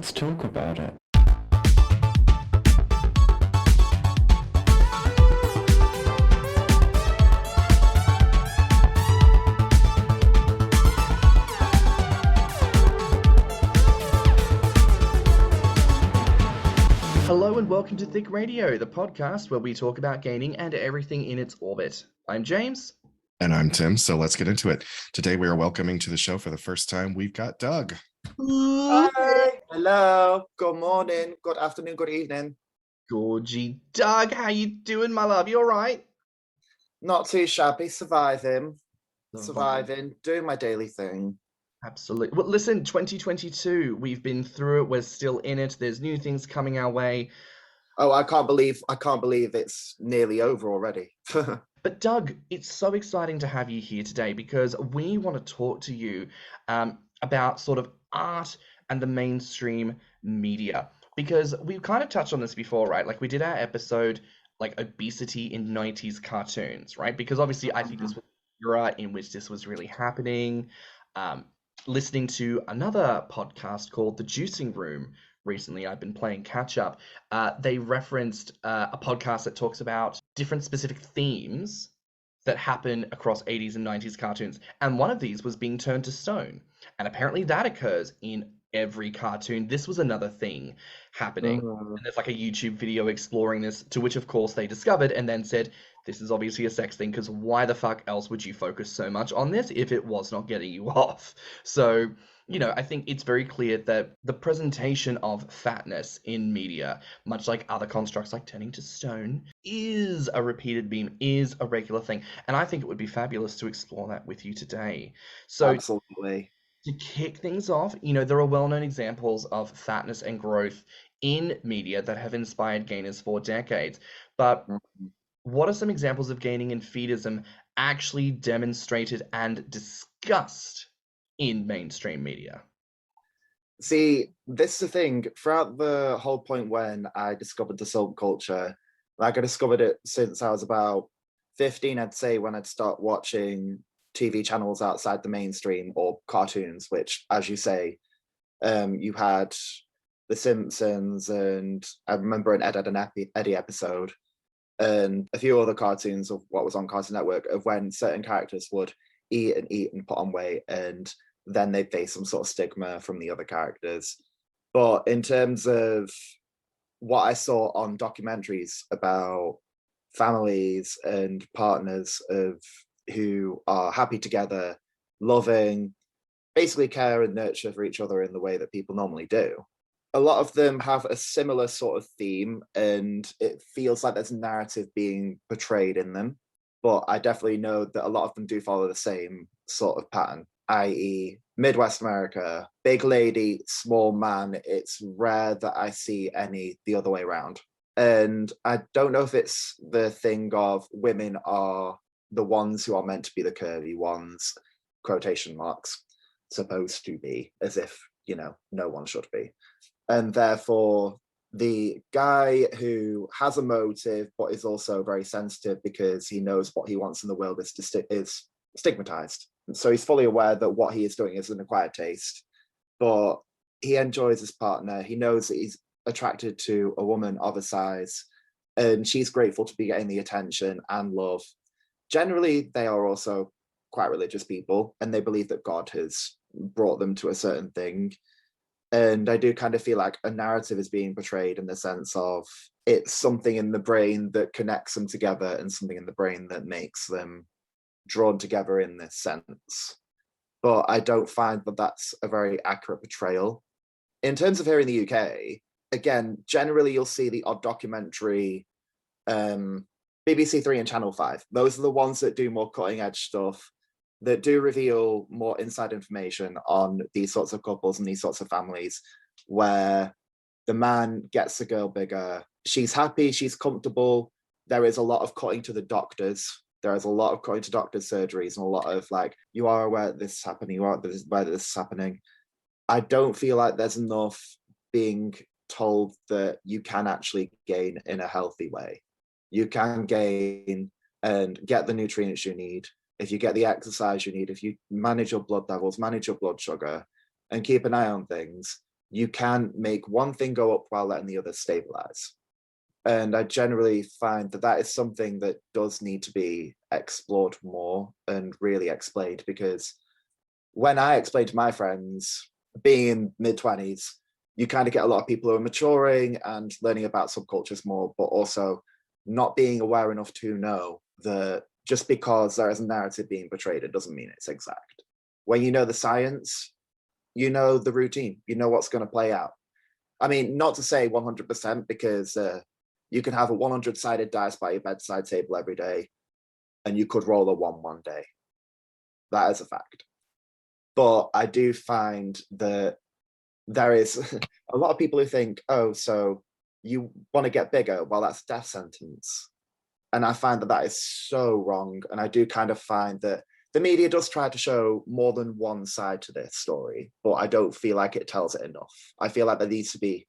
Let's talk about it. Hello and welcome to Thicc Radio, the podcast where we talk about gaining and everything in its orbit. I'm James. And I'm Tim, so let's get into it. Today we are welcoming to the show for the first time, we've got Doug. Hi, hello, good morning, good afternoon, good evening. Gorgy Doug, how you doing, my love? You all right? Not too shabby, surviving, doing my daily thing. Absolutely. Well, listen, 2022, we've been through it. We're still in it. There's new things coming our way. Oh, I can't believe it's nearly over already. But Doug, it's so exciting to have you here today because we want to talk to you about sort of art and the mainstream media. Because we've kind of touched on this before, right? Like we did our episode, like obesity in 90s cartoons, right? Because obviously I think this was the era in which this was really happening. Listening to another podcast called The Juicing Room recently, I've been playing catch up. They referenced a podcast that talks about different specific themes that happen across 80s and 90s cartoons. And one of these was being turned to stone. And apparently that occurs in every cartoon. This was another thing happening. And there's like a YouTube video exploring this, to which of course they discovered and then said, this is obviously a sex thing, because why the fuck else would you focus so much on this if it was not getting you off? So, you know, I think it's very clear that the presentation of fatness in media, much like other constructs like turning to stone, is a repeated meme, is a regular thing. And I think it would be fabulous to explore that with you today. So Absolutely. to kick things off, you know, there are well-known examples of fatness and growth in media that have inspired gainers for decades. But what are some examples of gaining and feedism actually demonstrated and discussed in mainstream media? See, this is the thing. Throughout the whole point when I discovered the subculture, like I discovered it since I was about 15, I'd say, when I'd start watching TV channels outside the mainstream or cartoons, which, as you say, you had The Simpsons, and I remember an Ed, Edd and Eddie episode, and a few other cartoons of what was on Cartoon Network, of when certain characters would eat and put on weight, and then they'd face some sort of stigma from the other characters. But in terms of what I saw on documentaries about families and partners of who are happy together, loving, basically care and nurture for each other in the way that people normally do, a lot of them have a similar sort of theme, and it feels like there's a narrative being portrayed in them. But I definitely know that a lot of them do follow the same sort of pattern, i.e. Midwest America, big lady, small man. It's rare that I see any the other way around. And I don't know if it's the thing of women are the ones who are meant to be the curvy ones, quotation marks, supposed to be, as if, you know, no one should be. And therefore, the guy who has a motive but is also very sensitive because he knows what he wants in the world is stigmatized. So he's fully aware that what he is doing is an acquired taste, but he enjoys his partner. He knows that he's attracted to a woman of a size, and she's grateful to be getting the attention and love. Generally, they are also quite religious people, and they believe that God has brought them to a certain thing. And I do kind of feel like a narrative is being portrayed in the sense of it's something in the brain that connects them together and something in the brain that makes them drawn together in this sense. But I don't find that that's a very accurate portrayal. In terms of here in the UK, again, generally you'll see the odd documentary, BBC Three and Channel 5. Those are the ones that do more cutting edge stuff, that do reveal more inside information on these sorts of couples and these sorts of families, where the man gets the girl bigger, she's happy, she's comfortable. There is a lot of cutting to the doctors. There is a lot of cutting to doctors' surgeries, and a lot of like, you are aware that this is happening, you are aware that this is happening. I don't feel like there's enough being told that you can actually gain in a healthy way. You can gain and get the nutrients you need if you get the exercise you need, if you manage your blood levels, manage your blood sugar, and keep an eye on things, you can make one thing go up while letting the other stabilize. And I generally find that that is something that does need to be explored more and really explained, because when I explain to my friends, being in mid-20s, you kind of get a lot of people who are maturing and learning about subcultures more, but also not being aware enough to know that just because there is a narrative being portrayed, it doesn't mean it's exact. When you know the science, you know the routine, you know what's going to play out. I mean, not to say 100%, because you can have a 100-sided dice by your bedside table every day, and you could roll a 1 day. That is a fact. But I do find that there is a lot of people who think, oh, so you want to get bigger? Well, that's death sentence. And I find that that is so wrong. And I do kind of find that the media does try to show more than one side to this story, but I don't feel like it tells it enough. I feel like there needs to be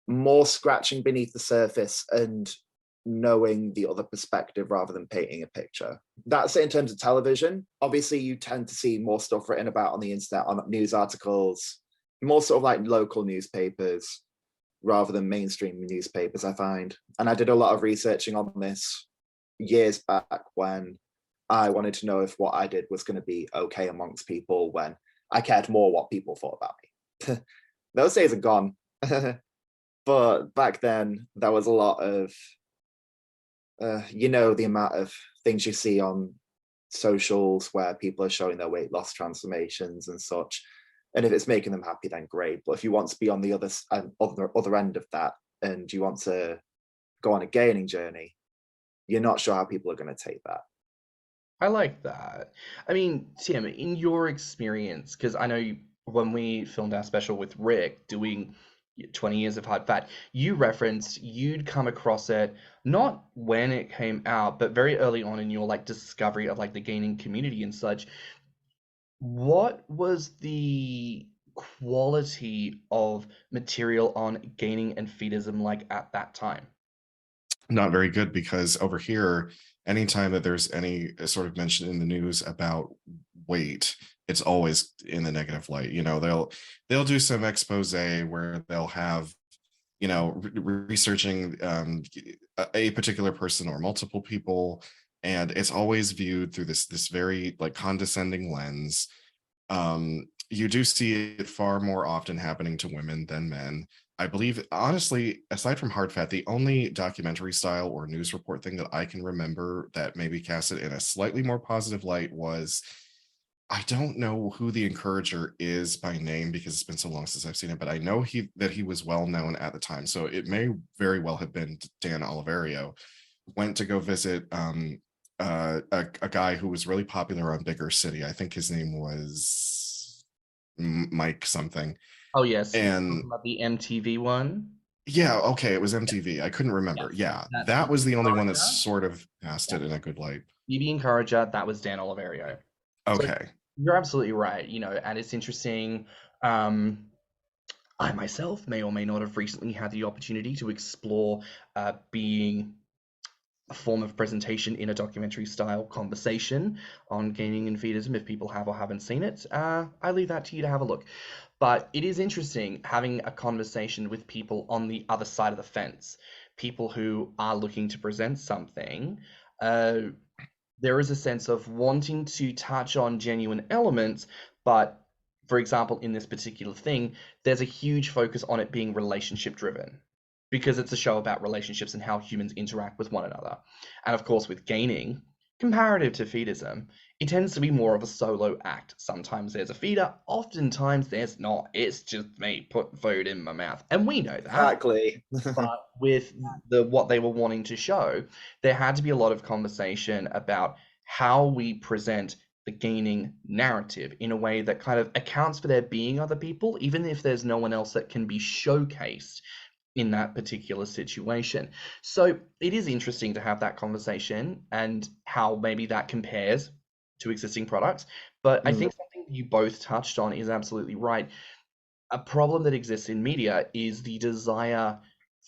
more scratching beneath the surface and knowing the other perspective rather than painting a picture. That's it in terms of television. Obviously, you tend to see more stuff written about on the internet, on news articles, more sort of like local newspapers rather than mainstream newspapers, I find. And I did a lot of researching on this years back when I wanted to know if what I did was going to be okay amongst people, when I cared more what people thought about me. Those days are gone. But back then, there was a lot of, the amount of things you see on socials where people are showing their weight loss transformations and such. And if it's making them happy, then great. But if you want to be on the other end of that, and you want to go on a gaining journey, you're not sure how people are going to take that. I like that. I mean, Tim, in your experience, because I know when we filmed our special with Rick doing 20 years of hard fat, you referenced you'd come across it not when it came out, but very early on in your like discovery of like the gaining community and such. What was the quality of material on gaining and feedism like at that time? Not very good, because over here, anytime that there's any sort of mention in the news about weight, it's always in the negative light. They'll do some expose where they'll have, researching a particular person or multiple people, and it's always viewed through this very like condescending lens. You do see it far more often happening to women than men. I believe, honestly, aside from hard fat, the only documentary style or news report thing that I can remember that maybe cast it in a slightly more positive light was, I don't know who the encourager is by name because it's been so long since I've seen it, but I know that he was well known at the time. So it may very well have been Dan Oliverio. Went to go visit a guy who was really popular on Bigger City. I think his name was Mike something. Oh yes, And about the MTV one. yeah, okay, it was MTV. I couldn't remember. Yeah, That's that was Phoebe the only one that Encourager. sort of cast Yeah, it in a good light. Phoebe Encourager, that was Dan Oliverio. So Okay. you're absolutely right, and it's interesting. Um, I myself may or may not have recently had the opportunity to explore being a form of presentation in a documentary style conversation on gaining and feedism. If people have or haven't seen it, I leave that to you to have a look. But it is interesting having a conversation with people on the other side of the fence, people who are looking to present something. There is a sense of wanting to touch on genuine elements, but for example, in this particular thing, there's a huge focus on it being relationship driven because it's a show about relationships and how humans interact with one another. And of course, with gaining, comparative to feedism, it tends to be more of a solo act. Sometimes there's a feeder, oftentimes there's not. It's just me putting food in my mouth. And we know that. Exactly. But with what they were wanting to show, there had to be a lot of conversation about how we present the gaining narrative in a way that kind of accounts for there being other people, even if there's no one else that can be showcased in that particular situation. So it is interesting to have that conversation and how maybe that compares to existing products. But I think something you both touched on is absolutely right. A problem that exists in media is the desire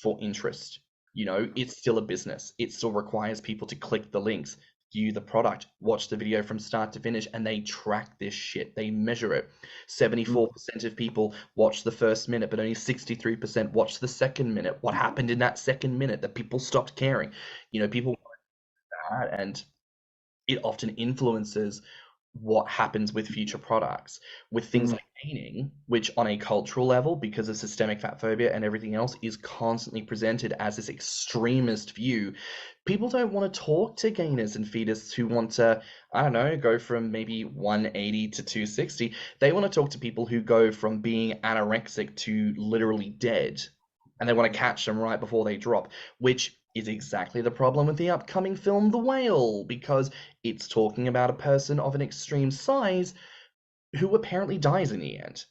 for interest. It's still a business. It still requires people to click the links. view the product, watch the video from start to finish, and they track this shit. They measure it. 74% of people watch the first minute, but only 63% watch the second minute. What happened in that second minute that people stopped caring? People want that, and it often influences what happens with future products. With things like gaining, which on a cultural level, because of systemic fat phobia and everything else, is constantly presented as this extremist view. People don't want to talk to gainers and feedists who want to, I don't know, go from maybe 180 to 260. They want to talk to people who go from being anorexic to literally dead, and they want to catch them right before they drop, which is exactly the problem with the upcoming film The Whale, because it's talking about a person of an extreme size who apparently dies in the end,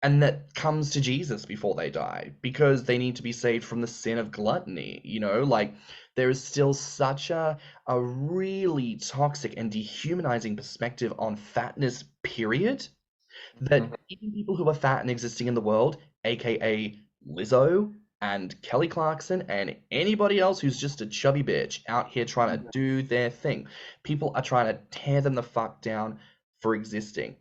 and that comes to Jesus before they die because they need to be saved from the sin of gluttony. Like, there is still such a really toxic and dehumanizing perspective on fatness, period, that even people who are fat and existing in the world, aka Lizzo and Kelly Clarkson and anybody else who's just a chubby bitch out here trying to do their thing, people are trying to tear them the fuck down for existing.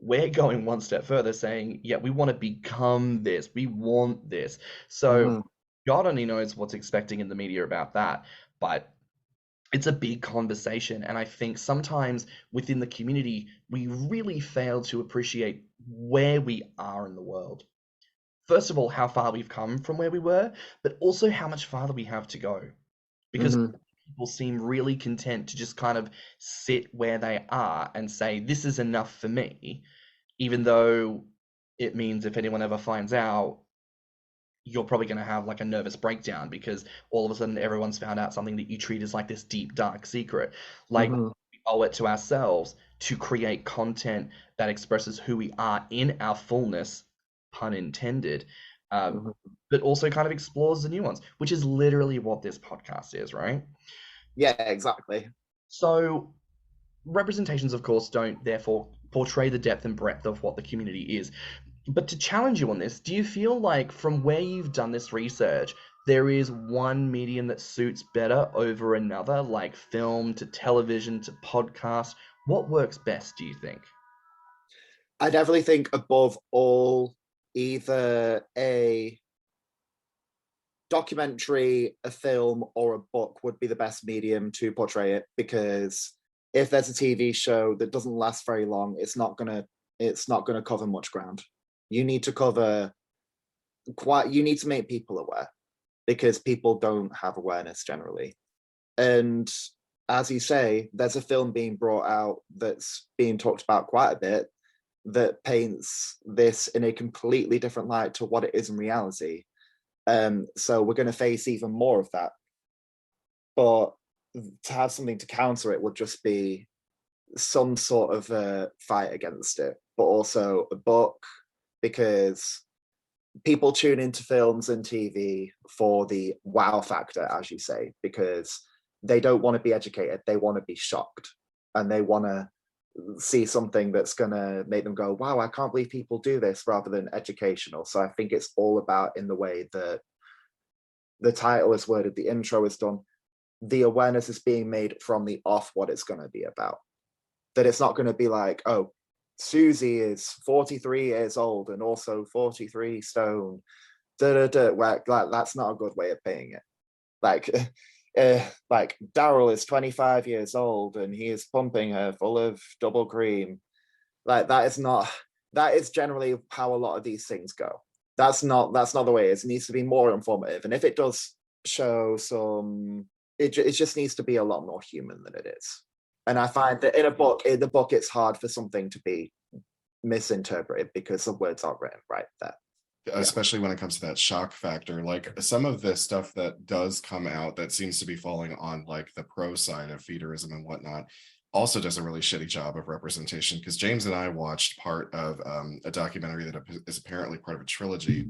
We're going one step further, saying, yeah, we want to become this, we want this. So God only knows what's expecting in the media about that, but it's a big conversation, and I think sometimes within the community we really fail to appreciate where we are in the world. First of all, how far we've come from where we were, but also how much farther we have to go, because people seem really content to just kind of sit where they are and say, this is enough for me, even though it means if anyone ever finds out, you're probably going to have like a nervous breakdown because all of a sudden everyone's found out something that you treat as like this deep, dark secret. Like, we owe it to ourselves to create content that expresses who we are in our fullness, pun intended, but also kind of explores the nuance, which is literally what this podcast is, right? Yeah, exactly. So representations, of course, don't therefore portray the depth and breadth of what the community is. But to challenge you on this, do you feel like from where you've done this research, there is one medium that suits better over another, like film to television to podcast? What works best, do you think? I definitely think above all, either a documentary, a film, or a book would be the best medium to portray it, because if there's a TV show that doesn't last very long, it's not gonna cover much ground. You need to make people aware, because people don't have awareness generally. And as you say, there's a film being brought out that's being talked about quite a bit that paints this in a completely different light to what it is in reality. So we're going to face even more of that. But to have something to counter it would just be some sort of a fight against it, but also a book, because people tune into films and TV for the wow factor, as you say, because they don't want to be educated, they want to be shocked, and they want to see something that's going to make them go, wow, I can't believe people do this, rather than educational. So I think it's all about, in the way that the title is worded, the intro is done, the awareness is being made from the off what it's going to be about. That it's not going to be like, oh, Susie is 43 years old and also 43 stone. Like, that's not a good way of paying it. Like Daryl is 25 years old and he is pumping her full of double cream. Like, that is generally how a lot of these things go. That's not the way it is. It needs to be more informative. And if it does show some, it just needs to be a lot more human than it is. And I find that in the book, it's hard for something to be misinterpreted because the words aren't written right there. Especially when it comes to that shock factor. Like, some of the stuff that does come out that seems to be falling on like the pro side of feederism and whatnot also does a really shitty job of representation, because James and I watched part of a documentary that is apparently part of a trilogy,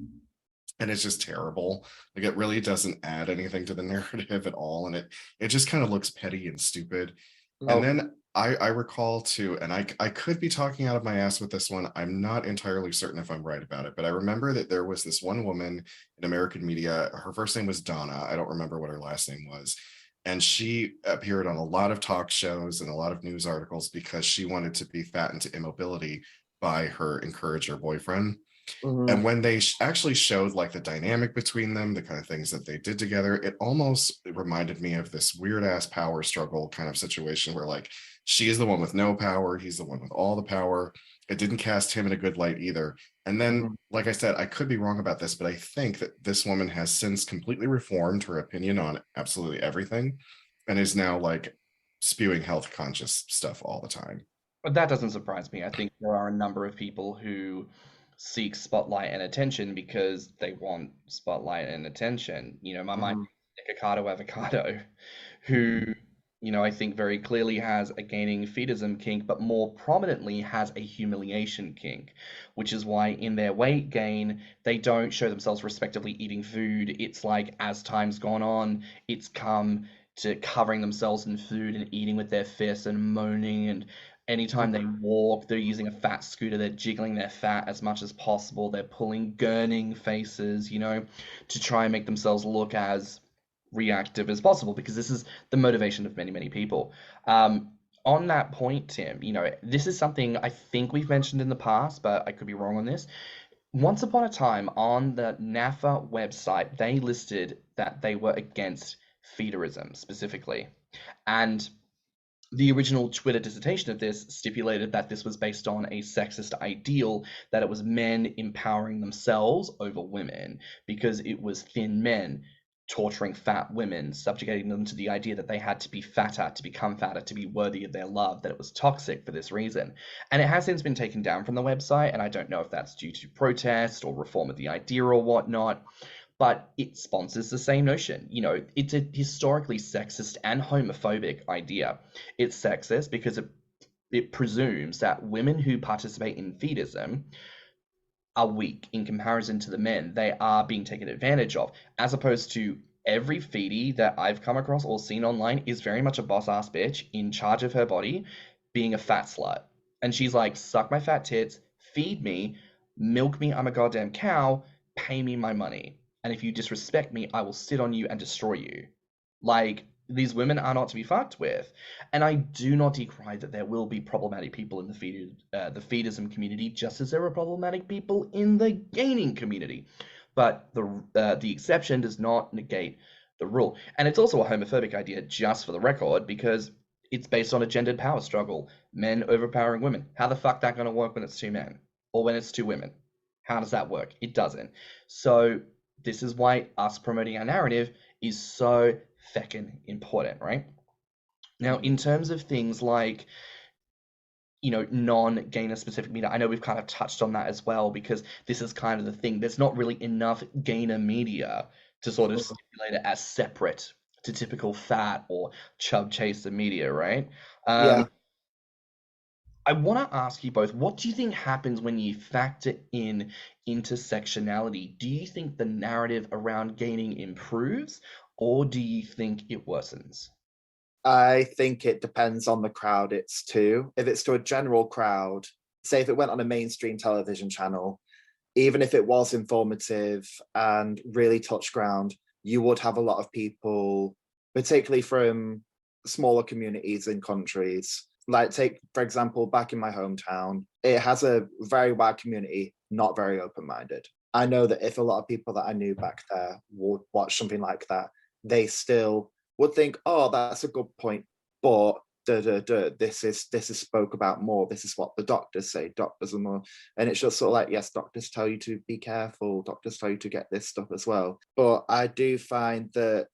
and it's just terrible. Like, it really doesn't add anything to the narrative at all, and it just kind of looks petty and stupid. And then I recall too, and I could be talking out of my ass with this one, I'm not entirely certain if I'm right about it, but I remember that there was this one woman in American media, her first name was Donna, I don't remember what her last name was, And she appeared on a lot of talk shows and a lot of news articles because she wanted to be fat into immobility by her encourager boyfriend. And when they actually showed like the dynamic between them, the kind of things that they did together, it almost reminded me of this weird ass power struggle kind of situation where like she is the one with no power, he's the one with all the power. It didn't cast him in a good light either. And then, like I said, I could be wrong about this, but I think that this woman has since completely reformed her opinion on absolutely everything and is now like spewing health conscious stuff all the time. But that doesn't surprise me. I think there are a number of people who seek spotlight and attention because they want spotlight and attention. My mind, Avocado Avocado, who, I think very clearly has a gaining feedism kink, but more prominently has a humiliation kink, which is why in their weight gain, they don't show themselves respectively eating food. It's like as time's gone on, it's come to covering themselves in food and eating with their fists and moaning, and anytime they walk, they're using a fat scooter, they're jiggling their fat as much as possible, they're pulling gurning faces, to try and make themselves look as reactive as possible, because this is the motivation of many, many people. On that point, Tim, this is something I think we've mentioned in the past, but I could be wrong on this. Once upon a time on the NAFA website, they listed that they were against feederism specifically. And the original Twitter dissertation of this stipulated that this was based on a sexist ideal, that it was men empowering themselves over women, because it was thin men torturing fat women, subjugating them to the idea that they had to be fatter, to become fatter, to be worthy of their love, that it was toxic for this reason. And it has since been taken down from the website, and I don't know if that's due to protest or reform of the idea or whatnot, but it sponsors the same notion. It's a historically sexist and homophobic idea. It's sexist because it presumes that women who participate in feedism are weak in comparison to the men. They are being taken advantage of, as opposed to every feedie that I've come across or seen online is very much a boss-ass bitch in charge of her body, being a fat slut. And she's like, suck my fat tits, feed me, milk me, I'm a goddamn cow, pay me my money. And if you disrespect me, I will sit on you and destroy you. Like, these women are not to be fucked with. And I do not decry that there will be problematic people in the feedism community, just as there are problematic people in the gaining community. But the exception does not negate the rule. And it's also a homophobic idea, just for the record, because it's based on a gendered power struggle. Men overpowering women. How the fuck that going to work when it's two men? Or when it's two women? How does that work? It doesn't. So this is why us promoting our narrative is so feckin' important, right? Now, in terms of things like, non-gainer specific media, I know we've kind of touched on that as well, because this is kind of the thing. There's not really enough gainer media to sort of stipulate it as separate to typical fat or chub chaser media, right? Yeah. I want to ask you both, what do you think happens when you factor in intersectionality? Do you think the narrative around gaining improves, or do you think it worsens? I think it depends on the crowd it's to. If it's to a general crowd, say if it went on a mainstream television channel, even if it was informative and really touched ground, you would have a lot of people, particularly from smaller communities in countries. Like, take, for example, back in my hometown, it has a very wide community, not very open-minded. I know that if a lot of people that I knew back there would watch something like that, they still would think, oh, that's a good point, but this is spoke about more. This is what the doctors say. Doctors are more, and it's just sort of like, yes, doctors tell you to be careful. Doctors tell you to get this stuff as well. But I do find that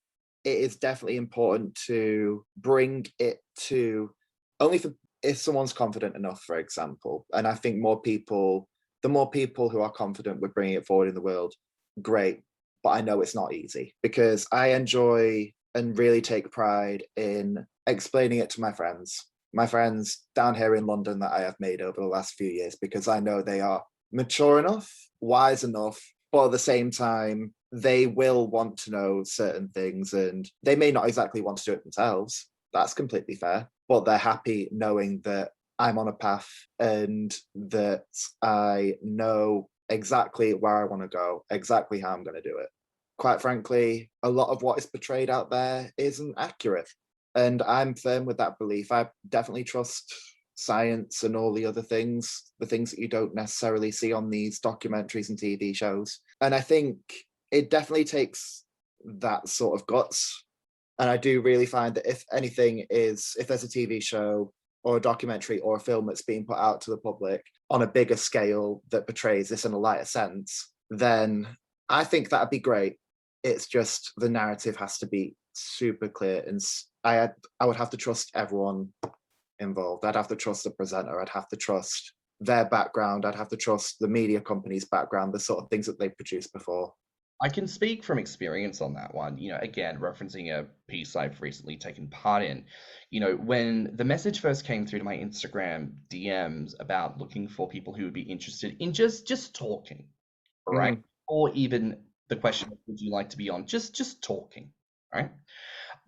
it is definitely important to bring it to only for if someone's confident enough, for example. And I think the more people who are confident with bringing it forward in the world, great. But I know it's not easy, because I enjoy and really take pride in explaining it to my friends down here in London that I have made over the last few years, because I know they are mature enough, wise enough, but at the same time, they will want to know certain things, and they may not exactly want to do it themselves. That's completely fair, but they're happy knowing that I'm on a path and that I know exactly where I want to go, exactly how I'm going to do it. quite frankly, a lot of what is portrayed out there isn't accurate. And I'm firm with that belief. I definitely trust science and all the other things, the things that you don't necessarily see on these documentaries and TV shows. And I think it definitely takes that sort of guts. And I do really find that if there's a TV show or a documentary or a film that's being put out to the public on a bigger scale that portrays this in a lighter sense, then I think that'd be great. It's just the narrative has to be super clear, and I would have to trust everyone involved. I'd have to trust the presenter. I'd have to trust their background. I'd have to trust the media company's background, the sort of things that they've produced before. I can speak from experience on that one, again, referencing a piece I've recently taken part in. When the message first came through to my Instagram DMs about looking for people who would be interested in just talking, right? Or even the question, would you like to be on? Just talking, right?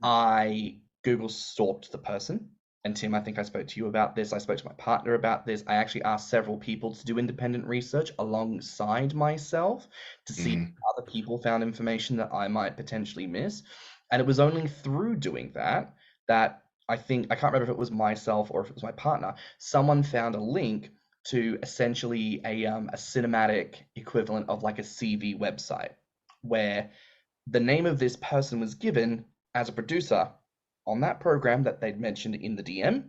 I Google stalked the person. And Tim, I think I spoke to you about this. I spoke to my partner about this. I actually asked several people to do independent research alongside myself to see if other people found information that I might potentially miss. And it was only through doing that I can't remember if it was myself or if it was my partner, someone found a link to essentially a cinematic equivalent of like a CV website, where the name of this person was given as a producer on that program that they'd mentioned in the DM,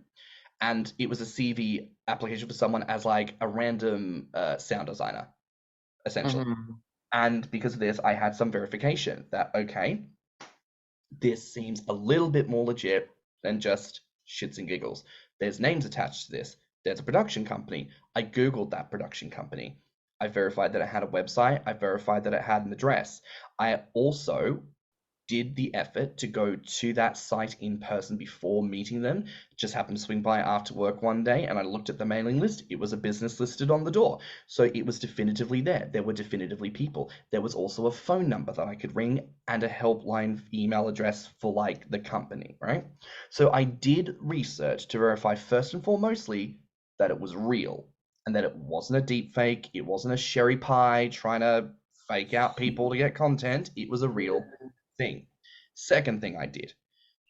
and it was a CV application for someone as like a random sound designer, essentially. And because of this, I had some verification that, okay, this seems a little bit more legit than just shits and giggles. There's names attached to this. There's a production company. I Googled that production company. I verified that it had a website. I verified that it had an address. I also did the effort to go to that site in person before meeting them. Just happened to swing by after work one day, and I looked at the mailing list. It was a business listed on the door. So it was definitively there. There were definitively people. There was also a phone number that I could ring and a helpline email address for like the company, right? So I did research to verify first and foremostly that it was real and that it wasn't a deep fake. It wasn't a sherry pie trying to fake out people to get content. It was a real thing. Second thing I did,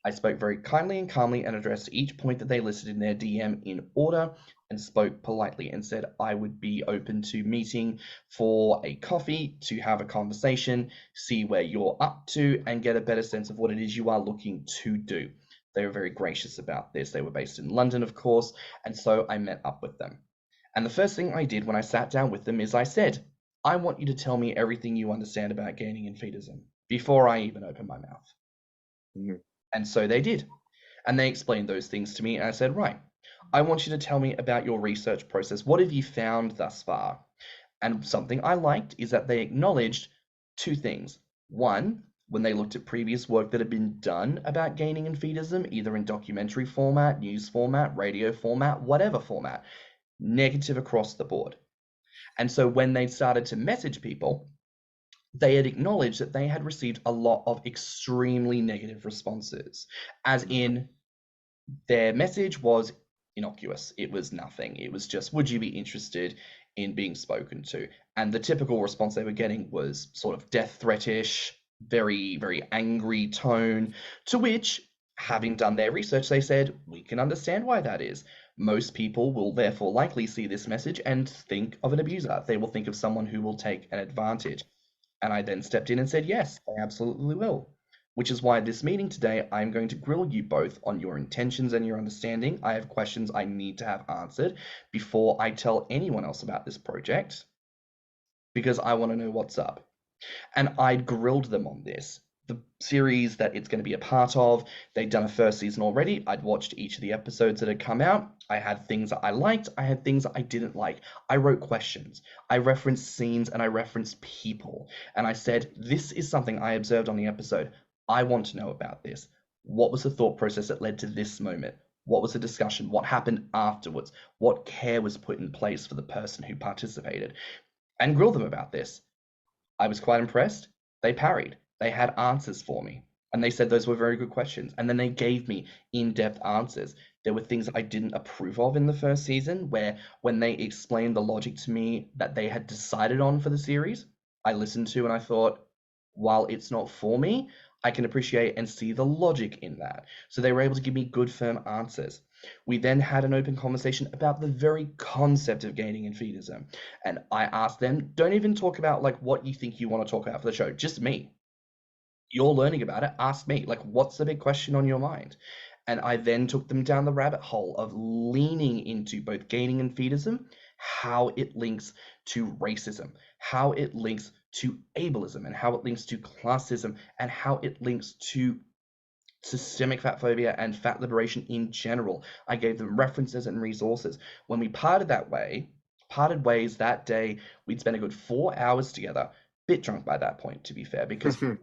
I spoke very kindly and calmly and addressed each point that they listed in their DM in order and spoke politely and said I would be open to meeting for a coffee to have a conversation, see where you're up to, and get a better sense of what it is you are looking to do. They were very gracious about this. They were based in London, of course, and so I met up with them. And the first thing I did when I sat down with them is I said, I want you to tell me everything you understand about gaining and feedism before I even open my mouth. And so they did. And they explained those things to me. And I said, right, I want you to tell me about your research process. What have you found thus far? And something I liked is that they acknowledged two things. One, when they looked at previous work that had been done about gaining and feedism, either in documentary format, news format, radio format, whatever format, negative across the board. And so when they started to message people, they had acknowledged that they had received a lot of extremely negative responses, as in their message was innocuous. It was nothing. It was just, would you be interested in being spoken to? And the typical response they were getting was sort of death threatish, very, very angry tone, to which, having done their research, they said, we can understand why that is. Most people will therefore likely see this message and think of an abuser. They will think of someone who will take an advantage. And I then stepped in and said, yes, I absolutely will. Which is why this meeting today, I'm going to grill you both on your intentions and your understanding. I have questions I need to have answered before I tell anyone else about this project, because I want to know what's up. And I'd grilled them on this. The series that it's going to be a part of, they'd done a first season already. I'd watched each of the episodes that had come out. I had things that I liked. I had things that I didn't like. I wrote questions. I referenced scenes and I referenced people. And I said, this is something I observed on the episode. I want to know about this. What was the thought process that led to this moment? What was the discussion? What happened afterwards? What care was put in place for the person who participated? And grilled them about this. I was quite impressed. They parried. They had answers for me. And they said those were very good questions. And then they gave me in-depth answers. There were things I didn't approve of in the first season, where when they explained the logic to me that they had decided on for the series, I listened to and I thought, while it's not for me, I can appreciate and see the logic in that. So they were able to give me good, firm answers. We then had an open conversation about the very concept of gaining and feedism. And I asked them, don't even talk about like what you think you want to talk about for the show, just me. You're learning about it, ask me, like, what's the big question on your mind? And I then took them down the rabbit hole of leaning into both gaining and feedism, how it links to racism, how it links to ableism, and how it links to classism, and how it links to systemic fat phobia and fat liberation in general. I gave them references and resources. When we parted ways that day, we'd spent a good 4 hours together, bit drunk by that point, to be fair, because we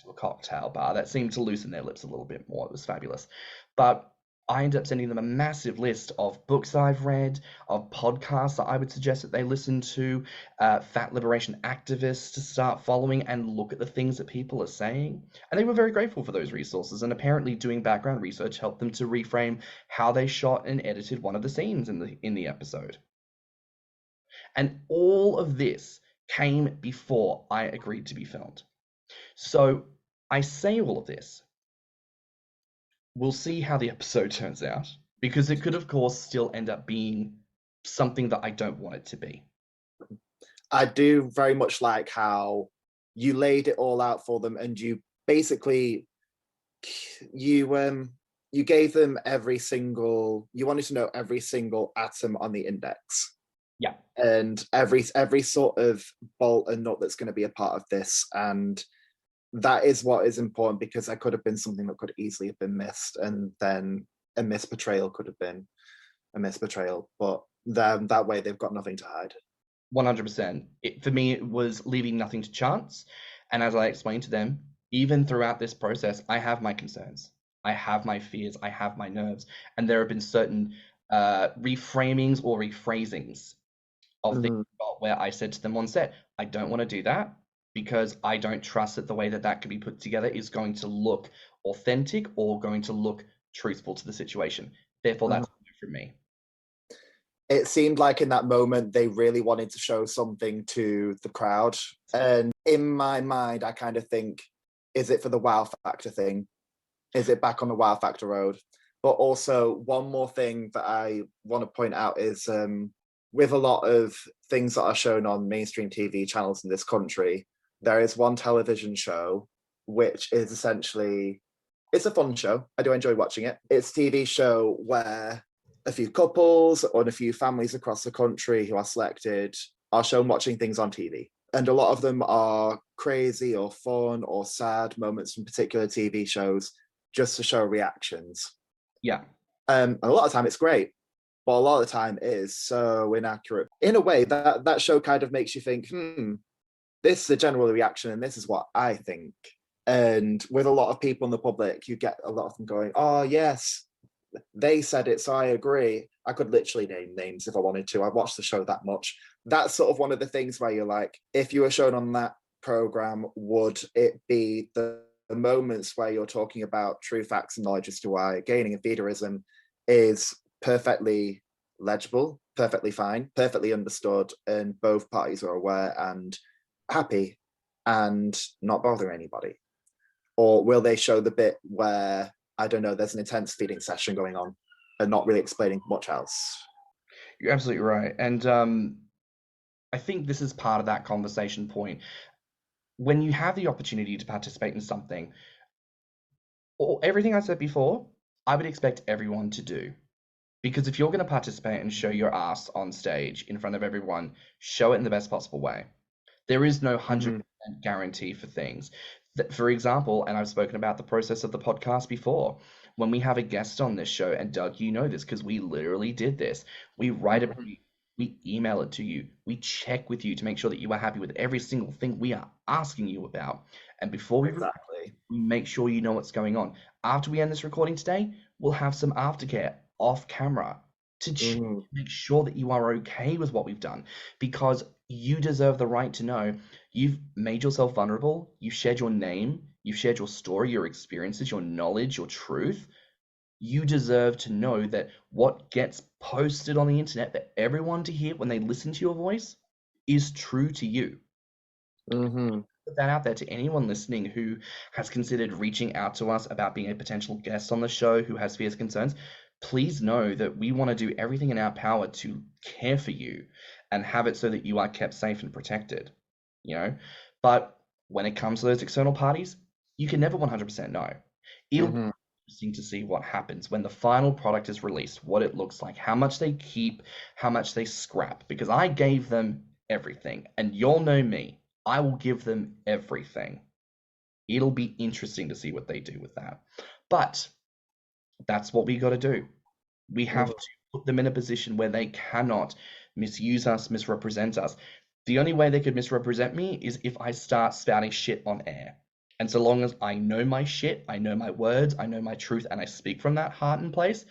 to a cocktail bar that seemed to loosen their lips a little bit more. It was fabulous. But I ended up sending them a massive list of books I've read, of podcasts that I would suggest that they listen to, fat liberation activists to start following and look at the things that people are saying. And they were very grateful for those resources. And apparently doing background research helped them to reframe how they shot and edited one of the scenes in the episode. And all of this came before I agreed to be filmed. So I say all of this. We'll see how the episode turns out, because it could, of course, still end up being something that I don't want it to be. I do very much like how you laid it all out for them, and you basically you gave them you wanted to know every single atom on the index. Yeah. And every sort of bolt and nut that's going to be a part of this. And that is what is important, because there could have been something that could easily have been missed, and then a misportrayal could have been a misportrayal. But that way they've got nothing to hide. 100%. For me, it was leaving nothing to chance. And as I explained to them, even throughout this process, I have my concerns. I have my fears. I have my nerves. And there have been certain reframings or rephrasings of things where I said to them on set, I don't want to do that, because I don't trust that the way that could be put together is going to look authentic or going to look truthful to the situation. Therefore, that's from me. It seemed like in that moment, they really wanted to show something to the crowd. And in my mind, I kind of think, is it for the wow factor thing? Is it back on the wow factor road? But also, one more thing that I want to point out is with a lot of things that are shown on mainstream TV channels in this country, there is one television show which is essentially, it's a fun show. I do enjoy watching it. It's a TV show where a few couples or a few families across the country who are selected are shown watching things on TV. And a lot of them are crazy or fun or sad moments from particular TV shows just to show reactions. Yeah. A lot of the time it's great, but a lot of the time it is so inaccurate. In a way, that show kind of makes you think, this is the general reaction and this is what I think. And with a lot of people in the public, you get a lot of them going, oh yes, they said it, so I agree. I could literally name names if I wanted to. I watched the show that much. That's sort of one of the things where you're like, if you were shown on that program, would it be the moments where you're talking about true facts and knowledge as to why gaining and feederism is perfectly legible, perfectly fine, perfectly understood, and both parties are aware and happy and not bother anybody? Or will they show the bit where, I don't know, there's an intense feeding session going on and not really explaining much else? You're absolutely right. And I think this is part of that conversation point. When you have the opportunity to participate in something, or everything I said before, I would expect everyone to do. Because if you're going to participate and show your ass on stage in front of everyone, show it in the best possible way. There is no 100% guarantee for things. For example, and I've spoken about the process of the podcast before, when we have a guest on this show, and Doug, you know this because we literally did this, we write a brief, we email it to you, we check with you to make sure that you are happy with every single thing we are asking you about. And before we make sure you know what's going on. After we end this recording today, we'll have some aftercare off camera to make sure that you are okay with what we've done, because you deserve the right to know. You've made yourself vulnerable, you've shared your name, you've shared your story, your experiences, your knowledge, your truth. You deserve to know that what gets posted on the internet for everyone to hear when they listen to your voice is true to you. put that out there to anyone listening who has considered reaching out to us about being a potential guest on the show who has fears, concerns. Please know that we want to do everything in our power to care for you and have it so that you are kept safe and protected, you know? But when it comes to those external parties, you can never 100% know. It'll be Mhm. interesting to see what happens when the final product is released, what it looks like, how much they keep, how much they scrap, because I gave them everything, and you'll know me. I will give them everything. It'll be interesting to see what they do with that. But that's what we got to do. We have Mhm. to put them in a position where they cannot misuse us, misrepresent us. The only way they could misrepresent me is if I start spouting shit on air. And so long as I know my shit, I know my words, I know my truth, and I speak from that heart and place,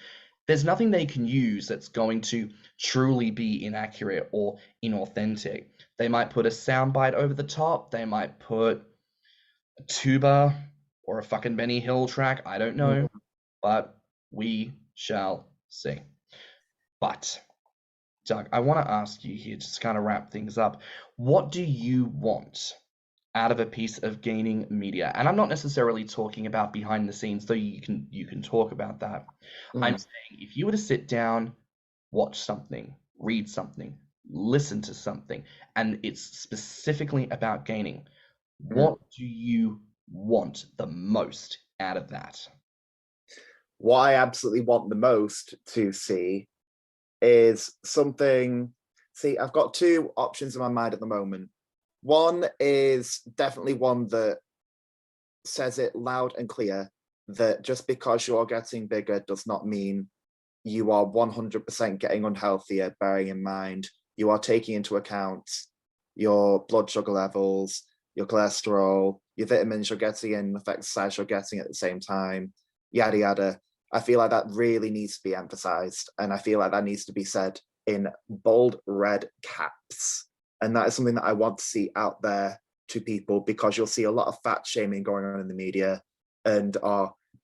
there's nothing they can use that's going to truly be inaccurate or inauthentic. They might put a soundbite over the top, they might put a tuba or a fucking Benny Hill track, I don't know, Mhm. but we shall see. But Doug, I want to ask you here, just to kind of wrap things up. What do you want out of a piece of gaining media? And I'm not necessarily talking about behind the scenes, though you can talk about that. I'm Mhm. saying if you were to sit down, watch something, read something, listen to something, and it's specifically about gaining, Mhm. what do you want the most out of that? What I absolutely want the most to see is something. See, I've got two options in my mind at the moment. One is definitely one that says it loud and clear that just because you're getting bigger does not mean you are 100% getting unhealthier, bearing in mind you are taking into account your blood sugar levels, your cholesterol, your vitamins you're getting in, the exercise you're getting at the same time, yada yada. I feel like that really needs to be emphasized, and I feel like that needs to be said in bold red caps. And that is something that I want to see out there to people, because you'll see a lot of fat shaming going on in the media, and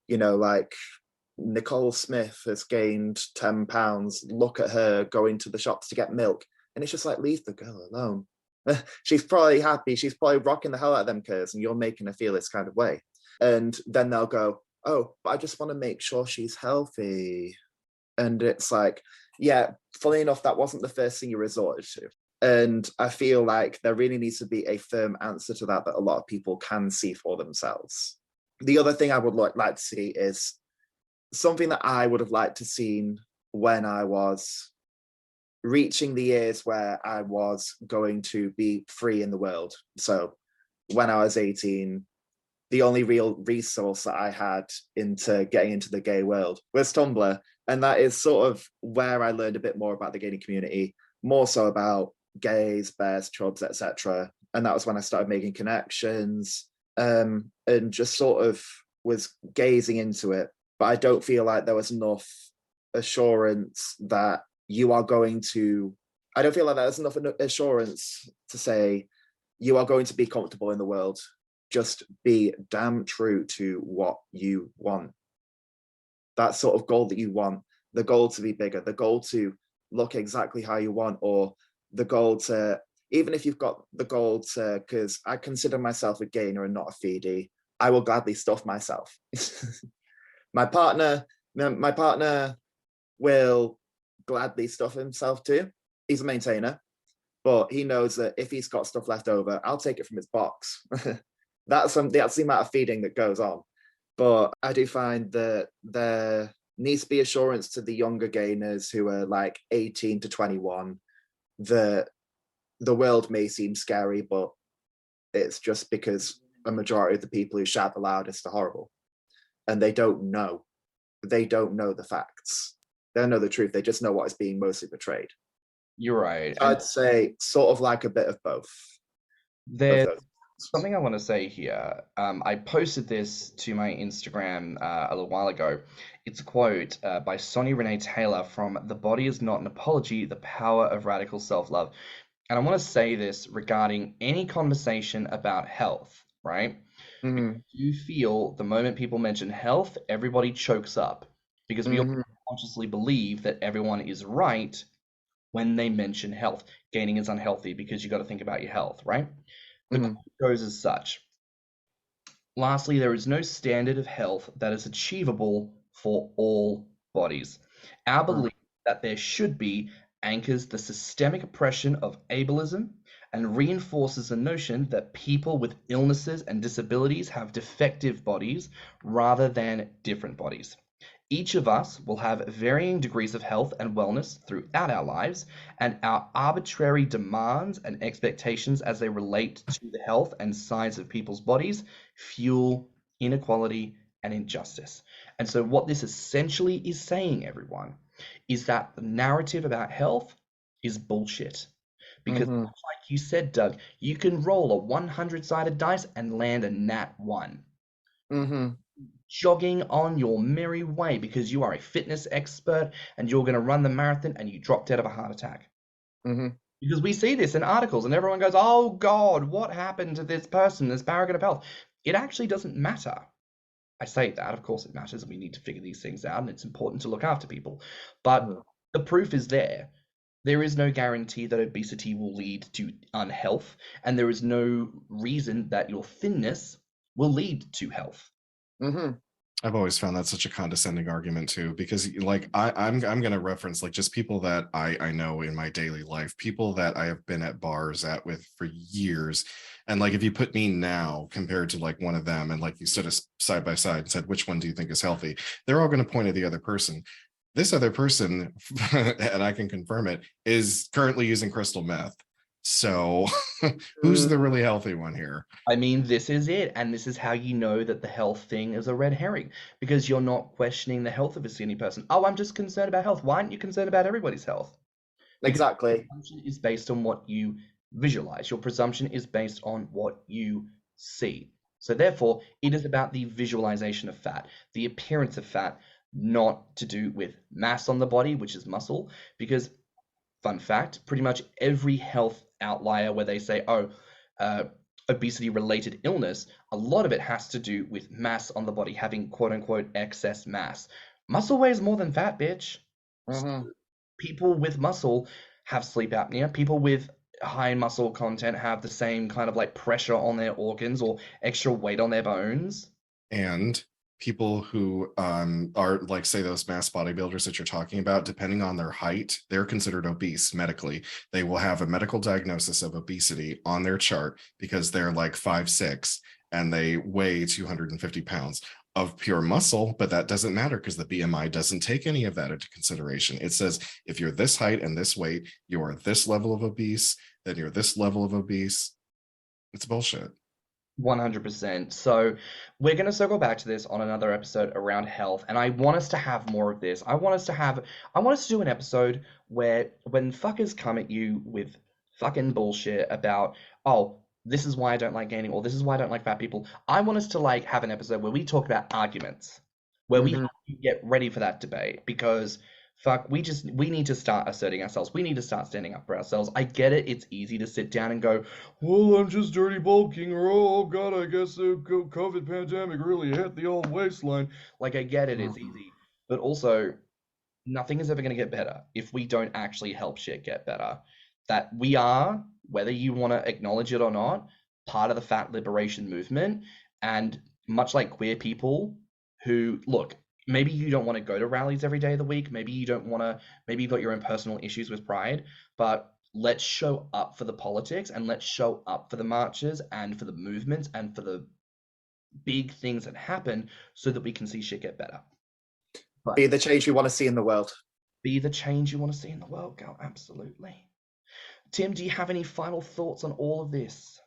like Nicole Smith has gained 10 pounds. Look at her going to the shops to get milk. And it's just like, leave the girl alone. She's probably happy. She's probably rocking the hell out of them curves, and you're making her feel this kind of way. And then they'll go, oh, but I just want to make sure she's healthy. And it's like, yeah, funny enough, that wasn't the first thing you resorted to. And I feel like there really needs to be a firm answer to that a lot of people can see for themselves. The other thing I would like to see is something that I would have liked to seen when I was reaching the years where I was going to be free in the world. So when I was 18, the only real resource that I had into getting into the gay world was Tumblr. And that is sort of where I learned a bit more about the gay community, more so about gays, bears, chubs, etc. And that was when I started making connections, and just sort of was gazing into it. But I don't feel like there was enough assurance that you are going to, I don't feel like there's enough assurance to say you are going to be comfortable in the world. Just be damn true to what you want. That sort of goal that you want, the goal to be bigger, the goal to look exactly how you want, or the goal to, even if you've got the goal to, because I consider myself a gainer and not a feedie, I will gladly stuff myself. my partner will gladly stuff himself too. He's a maintainer, but he knows that if he's got stuff left over, I'll take it from his box. That's the amount of feeding that goes on. But I do find that there needs to be assurance to the younger gainers who are like 18 to 21 that the world may seem scary, but it's just because a majority of the people who shout the loudest are horrible. And they don't know. They don't know the facts. They don't know the truth. They just know what is being mostly portrayed. You're right. So I'd say sort of like a bit of both of There's those. something I want to say here. I posted this to my Instagram a little while ago. It's a quote by Sonny Renee Taylor from The Body is Not an Apology, The Power of Radical Self-Love. And I want to say this regarding any conversation about health, right? Mm-hmm. You feel the moment people mention health, everybody chokes up because we all Mm-hmm. consciously believe that everyone is right when they mention health. Gaining is unhealthy because you got to think about your health, right? The quote goes as such. Lastly, there is no standard of health that is achievable for all bodies. Our belief that there should be anchors the systemic oppression of ableism and reinforces the notion that people with illnesses and disabilities have defective bodies rather than different bodies. Each of us will have varying degrees of health and wellness throughout our lives, and our arbitrary demands and expectations as they relate to the health and size of people's bodies fuel inequality and injustice. And so, what this essentially is saying, everyone, is that the narrative about health is bullshit. Because, like you said, Doug, you can roll a 100-sided dice and land a nat 1. Jogging on your merry way because you are a fitness expert and you're going to run the marathon and you drop dead of a heart attack. Because we see this in articles and everyone goes, oh God, what happened to this person, this paragon of health? It actually doesn't matter. I say that, of course it matters, and we need to figure these things out, and it's important to look after people. But the proof is there. There is no guarantee that obesity will lead to unhealth, and there is no reason that your thinness will lead to health. I've always found that such a condescending argument too, because like I'm going to reference like just people that I know in my daily life, people that I have been at bars with for years. And like, if you put me now compared to like one of them and like you stood us side by side and said, which one do you think is healthy? They're all going to point at the other person. This other person, and I can confirm it, is currently using crystal meth. So who's the really healthy one here? I mean, this is it. And this is how you know that the health thing is a red herring, because you're not questioning the health of a skinny person. Oh, I'm just concerned about health. Why aren't you concerned about everybody's health? Because Exactly. your presumption is based on what you visualize. Your presumption is based on what you see. So therefore, it is about the visualization of fat, the appearance of fat, not to do with mass on the body, which is muscle. Because, fun fact, pretty much every health outlier where they say, oh, obesity related illness, a lot of it has to do with mass on the body, having quote unquote excess mass. Muscle weighs more than fat, bitch. So people with muscle have sleep apnea. People with high muscle content have the same kind of like pressure on their organs or extra weight on their bones. And people who are like, say, those mass bodybuilders that you're talking about, depending on their height, they're considered obese medically. They will have a medical diagnosis of obesity on their chart because they're like 5'6" and they weigh 250 pounds of pure muscle, but that doesn't matter because the BMI doesn't take any of that into consideration. It says if you're this height and this weight, you're this level of obese, then you're this level of obese. It's bullshit. 100%. So we're going to circle back to this on another episode around health, and I want us to have more of this. I want us to do an episode where when fuckers come at you with fucking bullshit about, oh, this is why I don't like gaining, or this is why I don't like fat people. I want us to like have an episode where we talk about arguments, where we help you get ready for that debate, because fuck, we need to start asserting ourselves. We need to start standing up for ourselves. I get it. It's easy to sit down and go, well, I'm just dirty bulking, or oh God, I guess the COVID pandemic really hit the old waistline. Like, I get it. It's easy. But also, nothing is ever going to get better if we don't actually help shit get better. That we are, whether you want to acknowledge it or not, part of the fat liberation movement. And much like queer people who, look, maybe you don't want to go to rallies every day of the week. Maybe you don't want to, maybe you've got your own personal issues with pride, but let's show up for the politics and let's show up for the marches and for the movements and for the big things that happen so that we can see shit get better. But be the change you want to see in the world. Be the change you want to see in the world, girl. Absolutely. Tim, do you have any final thoughts on all of this?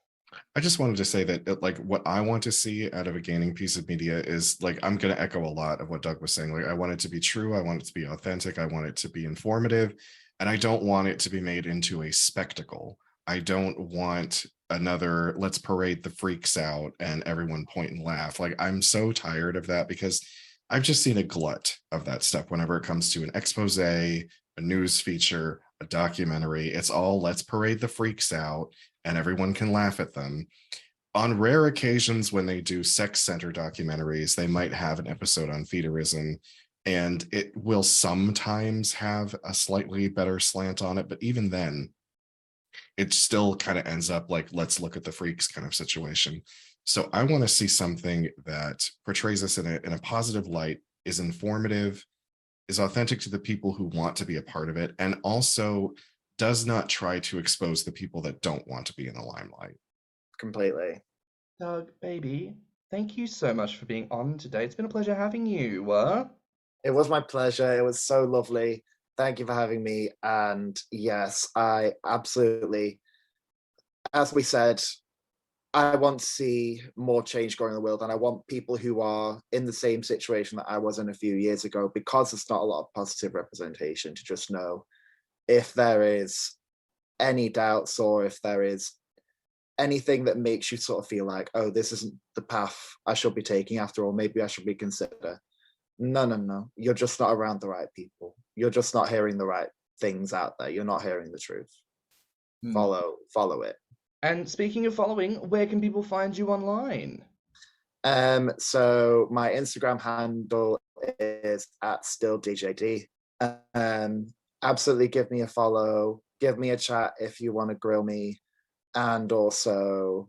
I just wanted to say that like what I want to see out of a gaining piece of media is like, I'm going to echo a lot of what Doug was saying. Like, I want it to be true. I want it to be authentic. I want it to be informative. And I don't want it to be made into a spectacle. I don't want another, let's parade the freaks out and everyone point and laugh. Like, I'm so tired of that because I've just seen a glut of that stuff whenever it comes to an expose, a news feature, a documentary. It's all let's parade the freaks out and everyone can laugh at them. On rare occasions when they do sex center documentaries, they might have an episode on feedism, and it will sometimes have a slightly better slant on it. But even then, it still kind of ends up like, let's look at the freaks kind of situation. So I want to see something that portrays us in a positive light, is informative, is authentic to the people who want to be a part of it, and also does not try to expose the people that don't want to be in the limelight. Completely. Doug, baby, thank you so much for being on today. It's been a pleasure having you. It was my pleasure. It was so lovely. Thank you for having me. And yes, I absolutely, as we said, I want to see more change going in the world, and I want people who are in the same situation that I was in a few years ago, because there's not a lot of positive representation, to just know if there is any doubts or if there is anything that makes you sort of feel like, oh, this isn't the path I should be taking after all, maybe I should reconsider. No. You're just not around the right people. You're just not hearing the right things out there. You're not hearing the truth. Follow it. And speaking of following, where can people find you online? So my Instagram handle is at stilldjd. Absolutely give me a follow, give me a chat if you want to grill me. And also,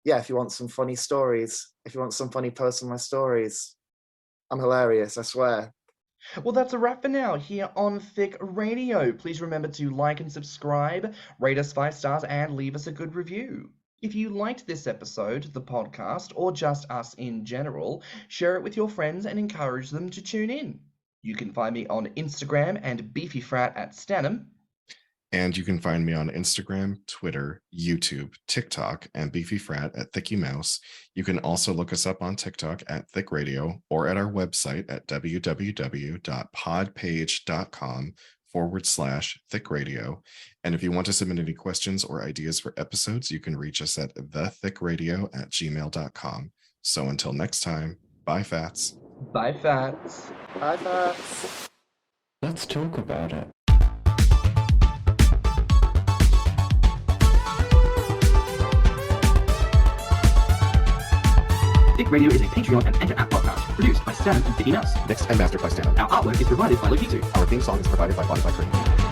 yeah, if you want some funny stories, if you want some funny posts on my stories, I'm hilarious, I swear. Well, that's a wrap for now here on Thicc Radio. Please remember to like and subscribe, rate us 5 stars, and leave us a good review. If you liked this episode, the podcast, or just us in general, share it with your friends and encourage them to tune in. You can find me on Instagram and beefyfrat at stannnum. And you can find me on Instagram, Twitter, YouTube, TikTok, and beefyfrat at thiccmouse. You can also look us up on TikTok at Thicc Radio, or at our website at www.podpage.com/Thicc Radio. And if you want to submit any questions or ideas for episodes, you can reach us at thethiccradio@gmail.com. So until next time, bye, Fats. Bye, Fats. Bye, Fats. Let's talk about it. Thicc Radio is a Patreon and Enter app podcast produced by Stan and Thicky Mouse. Mixed and mastered by Stannon. Our artwork is provided by Lokitu. Our theme song is provided by Spotify.